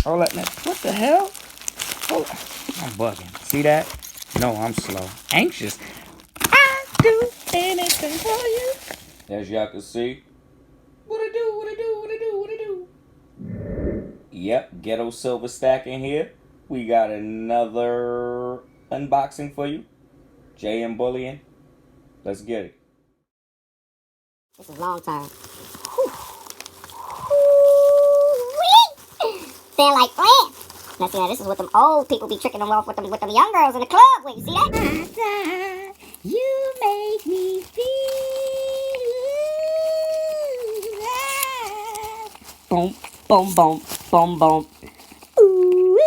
Hold up, man. What the hell? Hold up. I'm bugging. See that? No, I'm slow. Anxious. I do anything for you. As y'all can see. What I do, what I do, what I do, what I do. Yep, Ghetto Silver Stack in here. We got another unboxing for you. Jay and Bullying. Let's get it. This is long term. Feel like playing. Now see, now this is what them old people be tricking them off with them young girls in the club with. You see that? You make me feel. Boom, boom, boom, boom, boom. Ooh,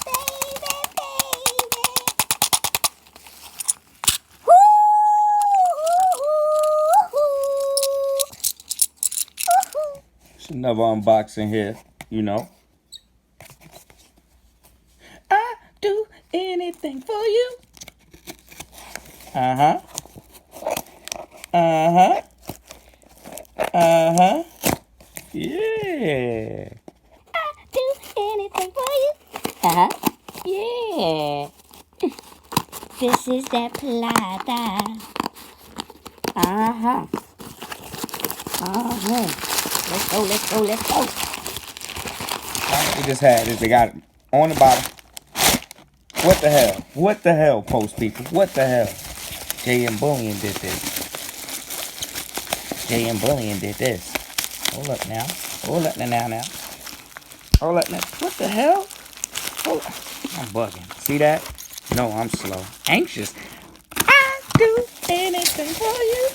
baby, baby. It's another unboxing here, you know. I do anything for you. Uh-huh. Uh-huh. Uh-huh. Yeah. I do anything for you. Uh-huh. Yeah. This is that plata. Uh-huh. Uh-huh. Let's go, let's go, let's go. We just had this. They got it on the bottom. What the hell? What the hell, post people? What the hell? Jay and Bullion did this. Jay and Bullion did this. Hold up now. Hold up now. Hold up now. What the hell? Hold up. I'm bugging. See that? No, I'm slow. Anxious. I do anything for you.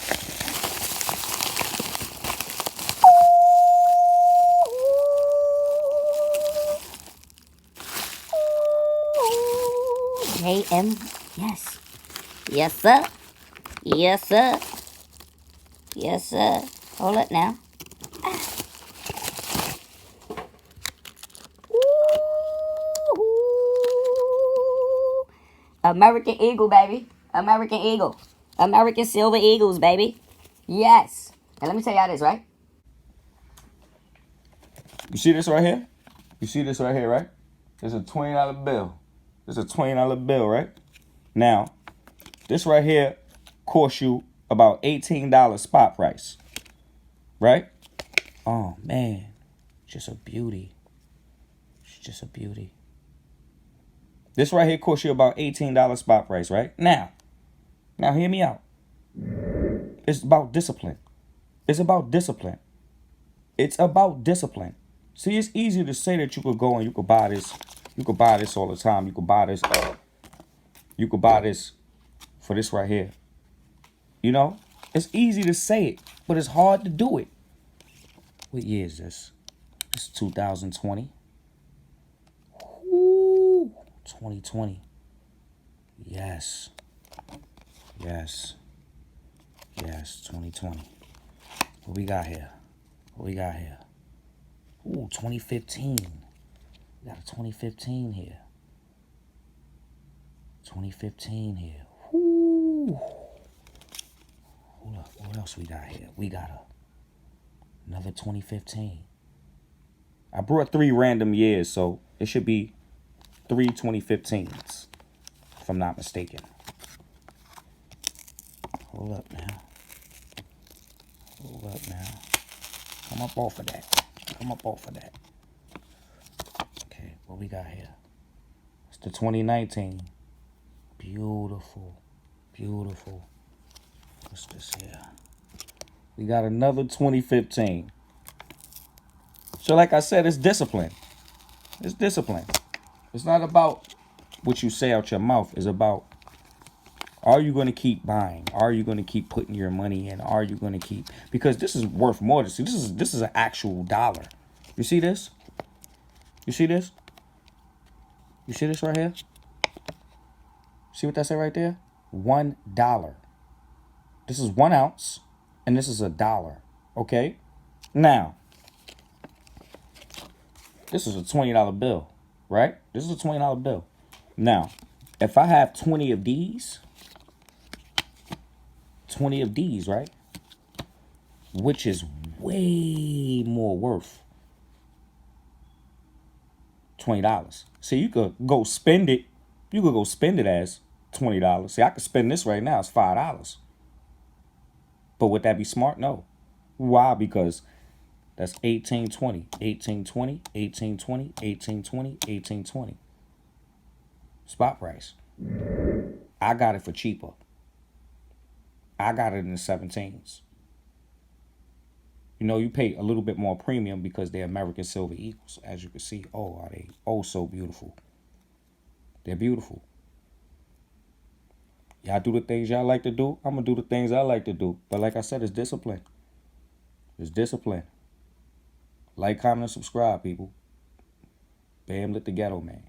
J.M. Yes. Yes, sir. Yes, sir. Yes, sir. Hold it now. Ooh. American Eagle, baby. American Eagle. American Silver Eagles, baby. Yes. And let me tell y'all this, right? You see this right here? You see this right here, right? It's a $20 bill. It's a $20 bill, right? Now, this right here costs you about $18 spot price. Right? Oh, man. Just a beauty. It's just a beauty. This right here costs you about $18 spot price, right? Now, hear me out. It's about discipline. It's about discipline. It's about discipline. See, it's easy to say that you could go and you could buy this. You could buy this all the time. You could buy this. You could buy this for this right here. You know? It's easy to say it, but it's hard to do it. What year is this? It's 2020. Ooh, 2020. Yes. Yes. Yes, 2020. What we got here? What we got here? Ooh, 2015. We got a 2015 here. 2015 here. Ooh. Hold up. What else we got here? We got another 2015. I brought 3 random years, so it should be 3 2015s, if I'm not mistaken. Hold up now. Hold up now. Come up off of that. Come up off of that. Okay, what we got here? It's the 2019. Beautiful. Beautiful. What's this here? We got another 2015. So like I said, it's discipline. It's discipline. It's not about what you say out your mouth. It's about, are you going to keep buying? Are you going to keep putting your money in? Are you going to keep, because this is worth more. See, this is an actual dollar. You see this? You see this? You see this right here? See what that say right there? $1. This is 1 ounce, and this is $1. Okay? Now, this is a $20 bill, right? This is a $20 bill. Now, if I have 20 of these, right? Which is way more worth $20. See, you could go spend it. You could go spend it as $20. See, I could spend this right now. It's $5. But would that be smart? No. Why? Because that's 1820, 1820, 1820, 1820, 1820. Spot price. I got it for cheaper. I got it in the 17s. You know, you pay a little bit more premium because they're American Silver Eagles. As you can see, oh, are they oh so beautiful. They're beautiful. Y'all do the things y'all like to do. I'm going to do the things I like to do. But like I said, it's discipline. It's discipline. Like, comment, and subscribe, people. Bam, lit the ghetto, man.